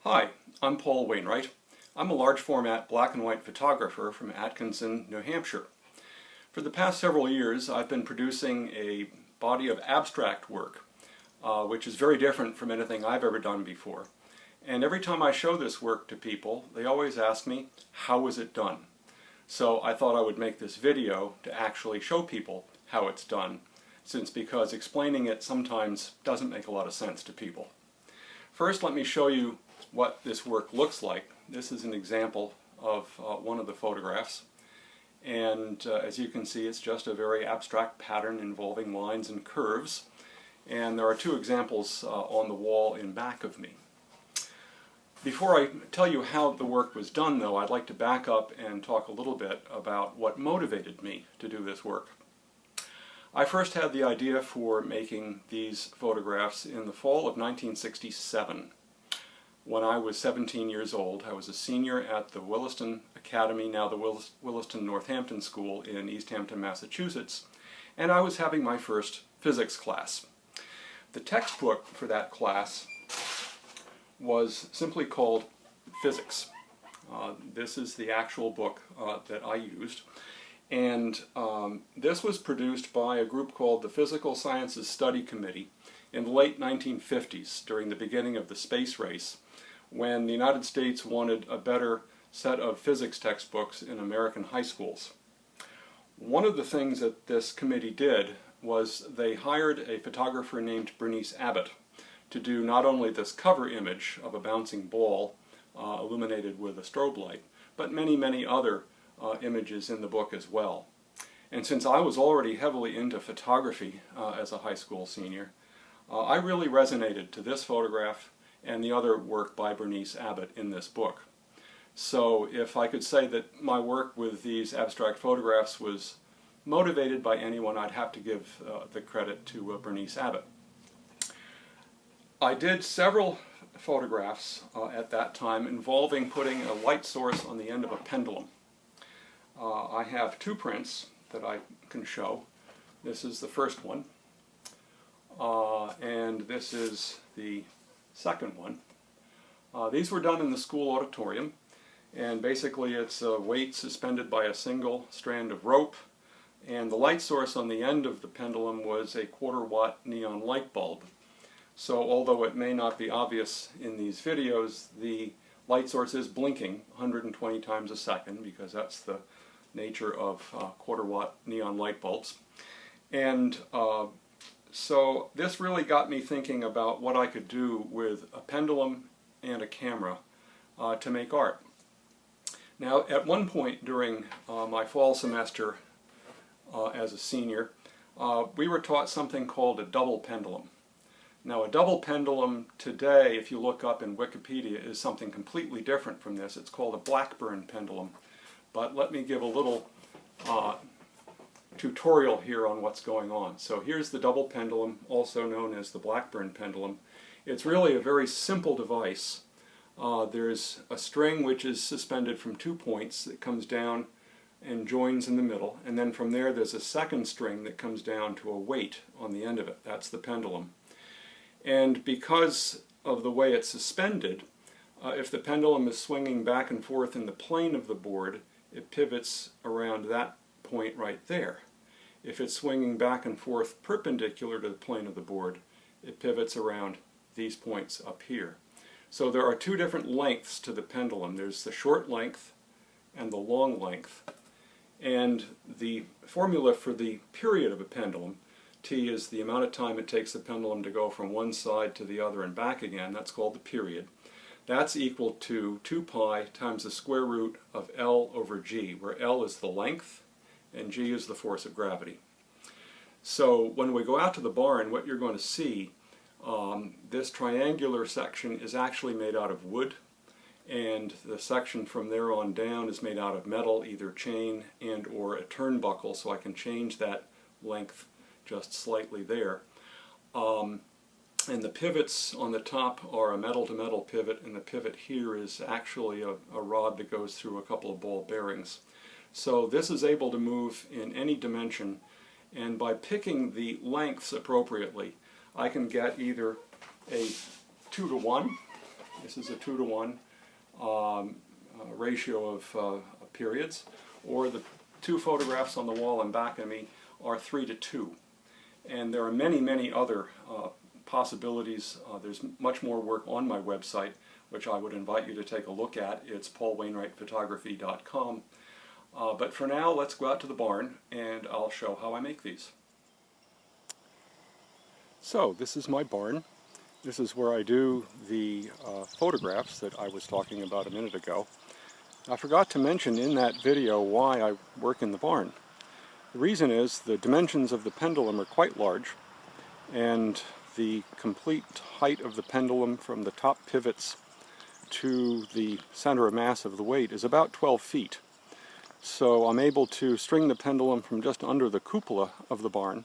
Hi, I'm Paul Wainwright. I'm a large format black and white photographer from Atkinson, New Hampshire. For the past several years I've been producing a body of abstract work, which is very different from anything I've ever done before. And every time I show this work to people, they always ask me, how was it done? So I thought I would make this video to actually show people how it's done, because explaining it sometimes doesn't make a lot of sense to people. First, let me show you what this work looks like. This is an example of one of the photographs, and as you can see, it's just a very abstract pattern involving lines and curves, and there are two examples on the wall in back of me. Before I tell you how the work was done, though, I'd like to back up and talk a little bit about what motivated me to do this work. I first had the idea for making these photographs in the fall of 1967. When I was 17 years old, I was a senior at the Williston Academy, now the Williston Northampton School in East Hampton, Massachusetts, and I was having my first physics class. The textbook for that class was simply called Physics. This is the actual book that I used, and this was produced by a group called the Physical Sciences Study Committee in the late 1950s, during the beginning of the space race, when the United States wanted a better set of physics textbooks in American high schools. One of the things that this committee did was they hired a photographer named Bernice Abbott to do not only this cover image of a bouncing ball illuminated with a strobe light, but many, many other images in the book as well. And since I was already heavily into photography as a high school senior, I really resonated to this photograph and the other work by Bernice Abbott in this book. So if I could say that my work with these abstract photographs was motivated by anyone, I'd have to give the credit to Bernice Abbott. I did several photographs at that time involving putting a light source on the end of a pendulum. I have two prints that I can show. This is the first one, and this is the second one. These were done in the school auditorium, and basically it's a weight suspended by a single strand of rope, and the light source on the end of the pendulum was a 1/4 watt neon light bulb. So although it may not be obvious in these videos, the light source is blinking 120 times a second, because that's the nature of 1/4 watt neon light bulbs. And so this really got me thinking about what I could do with a pendulum and a camera to make art. Now, at one point during my fall semester as a senior, we were taught something called a double pendulum. Now, a double pendulum today, if you look up in Wikipedia, is something completely different from this. It's called a Blackburn pendulum. But let me give a little tutorial here on what's going on. So here's the double pendulum, also known as the Blackburn pendulum. It's really a very simple device. There's a string which is suspended from 2 points that comes down and joins in the middle, and then from there there's a second string that comes down to a weight on the end of it. That's the pendulum. And because of the way it's suspended, if the pendulum is swinging back and forth in the plane of the board, it pivots around that point right there. If it's swinging back and forth perpendicular to the plane of the board, it pivots around these points up here. So there are two different lengths to the pendulum. There's the short length and the long length. And the formula for the period of a pendulum, T, is the amount of time it takes the pendulum to go from one side to the other and back again. That's called the period. That's equal to 2 pi times the square root of L over G, where L is the length and G is the force of gravity. So when we go out to the barn, what you're going to see, this triangular section is actually made out of wood, and the section from there on down is made out of metal, either chain and or a turnbuckle, so I can change that length just slightly there. And the pivots on the top are a metal-to-metal pivot, and the pivot here is actually a rod that goes through a couple of ball bearings. So this is able to move in any dimension, and by picking the lengths appropriately, I can get either a 2-to-1 This is a 2-to-1 ratio of periods, or the two photographs on the wall and back of me are 3-to-2. And there are many, many other possibilities. There's much more work on my website, which I would invite you to take a look at. It's paulwainwrightphotography.com. But for now, let's go out to the barn and I'll show how I make these. So this is my barn. This is where I do the photographs that I was talking about a minute ago. I forgot to mention in that video why I work in the barn. The reason is the dimensions of the pendulum are quite large, and the complete height of the pendulum from the top pivots to the center of mass of the weight is about 12 feet. So I'm able to string the pendulum from just under the cupola of the barn,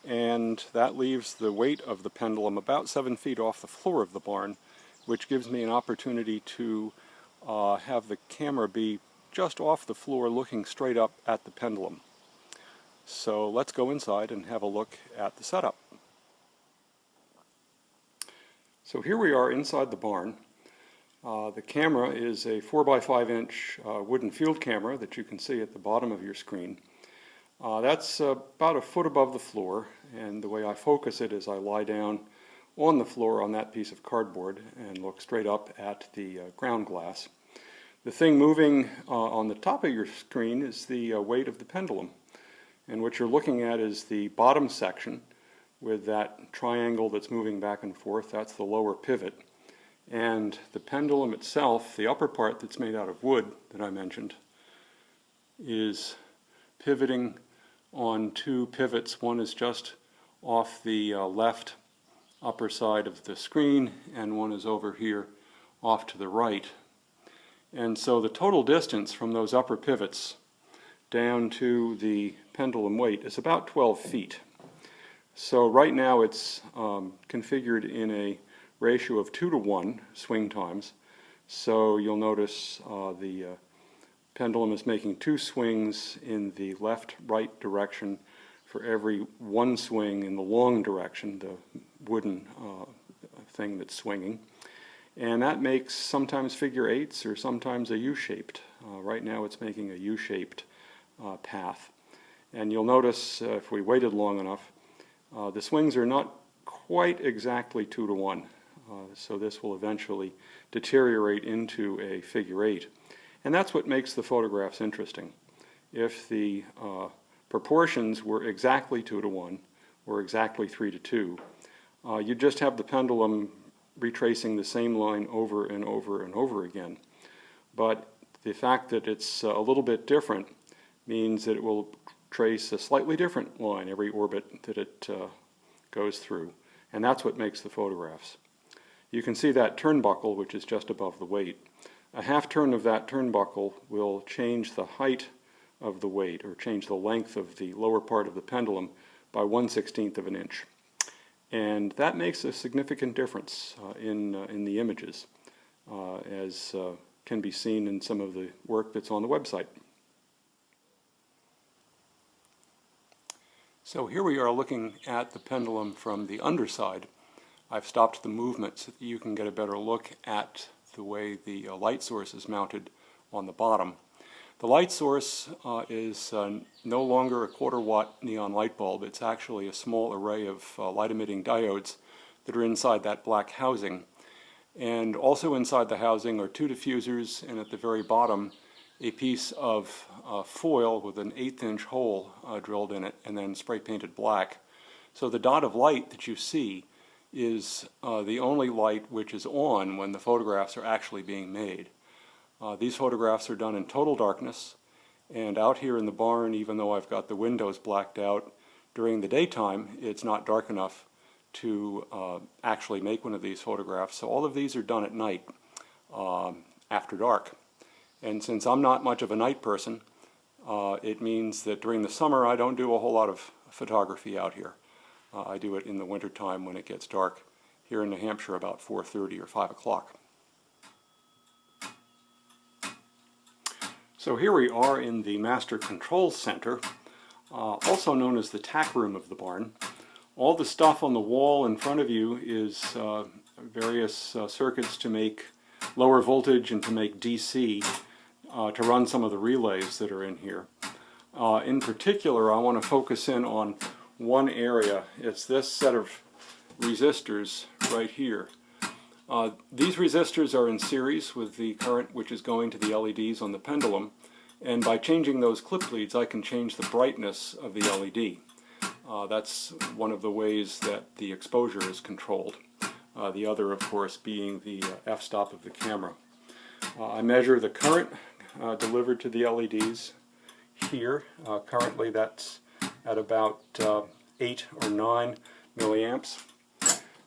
and that leaves the weight of the pendulum about 7 feet off the floor of the barn, which gives me an opportunity to have the camera be just off the floor looking straight up at the pendulum. So let's go inside and have a look at the setup. So here we are inside the barn. The camera is a 4x5 inch wooden field camera that you can see at the bottom of your screen. That's about a foot above the floor, and the way I focus it is I lie down on the floor on that piece of cardboard and look straight up at the ground glass. The thing moving on the top of your screen is the weight of the pendulum, and what you're looking at is the bottom section with that triangle that's moving back and forth. That's the lower pivot, and the pendulum itself, the upper part that's made out of wood that I mentioned, is pivoting on two pivots. One is just off the left upper side of the screen, and one is over here off to the right. And so the total distance from those upper pivots down to the pendulum weight is about 12 feet. So right now it's configured in a ratio of 2-to-1 swing times. So you'll notice the pendulum is making 2 swings in the left-right direction for every 1 swing in the long direction, the wooden thing that's swinging. And that makes sometimes figure 8s or sometimes a U-shaped. Right now it's making a U-shaped path. And you'll notice if we waited long enough, the swings are not quite exactly 2-to-1. So this will eventually deteriorate into a figure 8. And that's what makes the photographs interesting. If the proportions were exactly 2-to-1 or exactly 3-to-2, you'd just have the pendulum retracing the same line over and over and over again. But the fact that it's a little bit different means that it will trace a slightly different line every orbit that it goes through. And that's what makes the photographs. You can see that turnbuckle, which is just above the weight. A half turn of that turnbuckle will change the height of the weight, or change the length of the lower part of the pendulum by 1/16 of an inch. And that makes a significant difference in the images, as can be seen in some of the work that's on the website. So here we are looking at the pendulum from the underside. I've stopped the movement so that you can get a better look at the way the light source is mounted on the bottom. The light source is no longer a 1/4 watt neon light bulb. It's actually a small array of light-emitting diodes that are inside that black housing. And also inside the housing are 2 diffusers, and at the very bottom a piece of foil with an 1/8 inch hole drilled in it and then spray painted black. So the dot of light that you see is the only light which is on when the photographs are actually being made. These photographs are done in total darkness, and out here in the barn, even though I've got the windows blacked out, during the daytime it's not dark enough to actually make one of these photographs. So all of these are done at night, after dark. And since I'm not much of a night person, it means that during the summer I don't do a whole lot of photography out here. I do it in the wintertime when it gets dark, here in New Hampshire about 4:30 or 5 o'clock. So here we are in the Master Control Center, also known as the tack room of the barn. All the stuff on the wall in front of you is various circuits to make lower voltage and to make DC to run some of the relays that are in here. In particular, I want to focus in on one area. It's this set of resistors right here. These resistors are in series with the current which is going to the LEDs on the pendulum, and by changing those clip leads I can change the brightness of the LED. That's one of the ways that the exposure is controlled. The other, of course, being the f-stop of the camera. I measure the current delivered to the LEDs here. Currently that's at about 8 or 9 milliamps.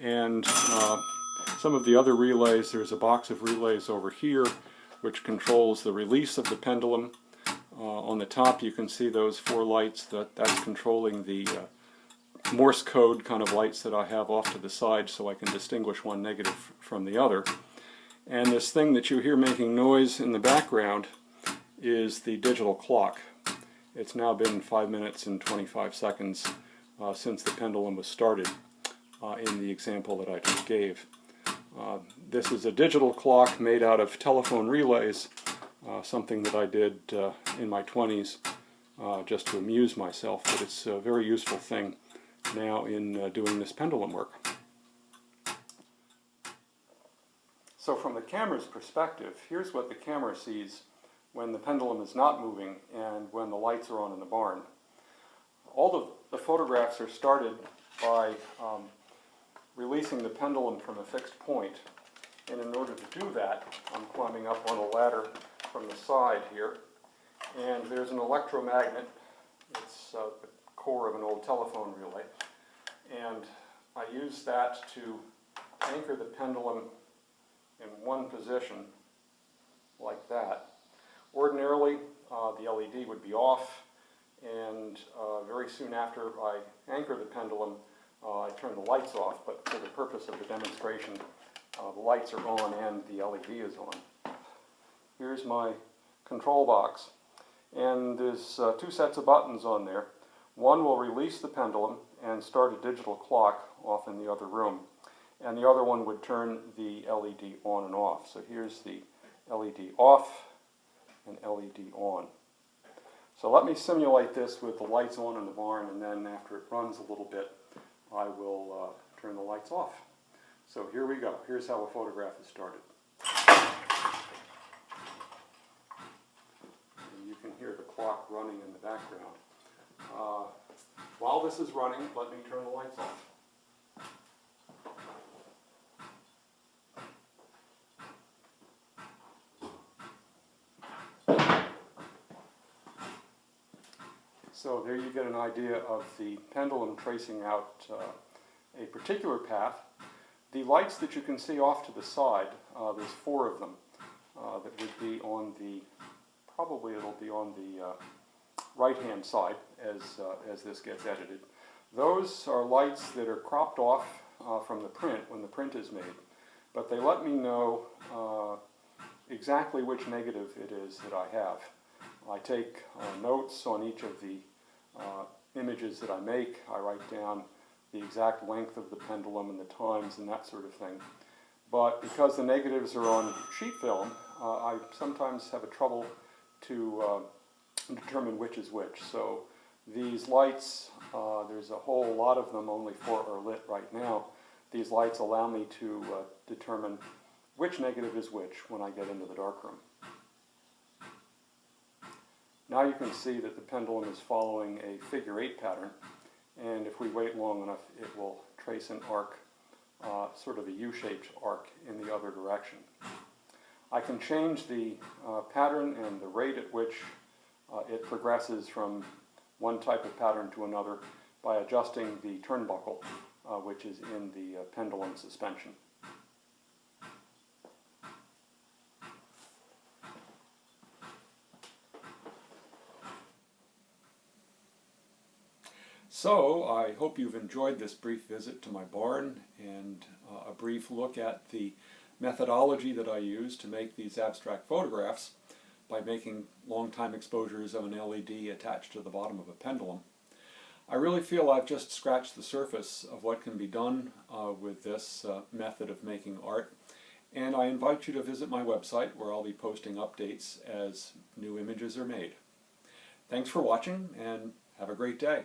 And some of the other relays, there's a box of relays over here which controls the release of the pendulum. On the top you can see those 4 lights. That's controlling the Morse code kind of lights that I have off to the side so I can distinguish one negative from the other. And this thing that you hear making noise in the background is the digital clock. It's now been 5 minutes and 25 seconds since the pendulum was started in the example that I just gave. This is a digital clock made out of telephone relays, something that I did in my 20s just to amuse myself, but it's a very useful thing now in doing this pendulum work. So from the camera's perspective, here's what the camera sees when the pendulum is not moving and when the lights are on in the barn. All the photographs are started by releasing the pendulum from a fixed point, and in order to do that I'm climbing up on a ladder from the side here, and there's an electromagnet. It's the core of an old telephone relay, and I use that to anchor the pendulum in one position like that. Ordinarily the LED would be off, and very soon after I anchor the pendulum I turn the lights off, but for the purpose of the demonstration the lights are on and the LED is on. Here's my control box, and there's 2 sets of buttons on there. One will release the pendulum and start a digital clock off in the other room, and the other one would turn the LED on and off. So here's the LED off and LED on. So let me simulate this with the lights on in the barn, and then after it runs a little bit I will turn the lights off. So here we go. Here's how a photograph is started. And you can hear the clock running in the background. While this is running, let me turn the lights off. So there you get an idea of the pendulum tracing out a particular path. The lights that you can see off to the side, there's 4 of them that would be on the, probably it'll be on the right-hand side as this gets edited. Those are lights that are cropped off from the print when the print is made, but they let me know exactly which negative it is that I have. I take notes on each of the images that I make. I write down the exact length of the pendulum and the times and that sort of thing. But because the negatives are on sheet film, I sometimes have a trouble to determine which is which. So these lights, there's a whole lot of them, only 4 are lit right now. These lights allow me to determine which negative is which when I get into the darkroom. Now you can see that the pendulum is following a figure-8 pattern, and if we wait long enough it will trace an arc, sort of a U-shaped arc in the other direction. I can change the pattern and the rate at which it progresses from one type of pattern to another by adjusting the turnbuckle, which is in the pendulum suspension. So I hope you've enjoyed this brief visit to my barn and a brief look at the methodology that I use to make these abstract photographs by making long time exposures of an LED attached to the bottom of a pendulum. I really feel I've just scratched the surface of what can be done with this method of making art, and I invite you to visit my website where I'll be posting updates as new images are made. Thanks for watching and have a great day.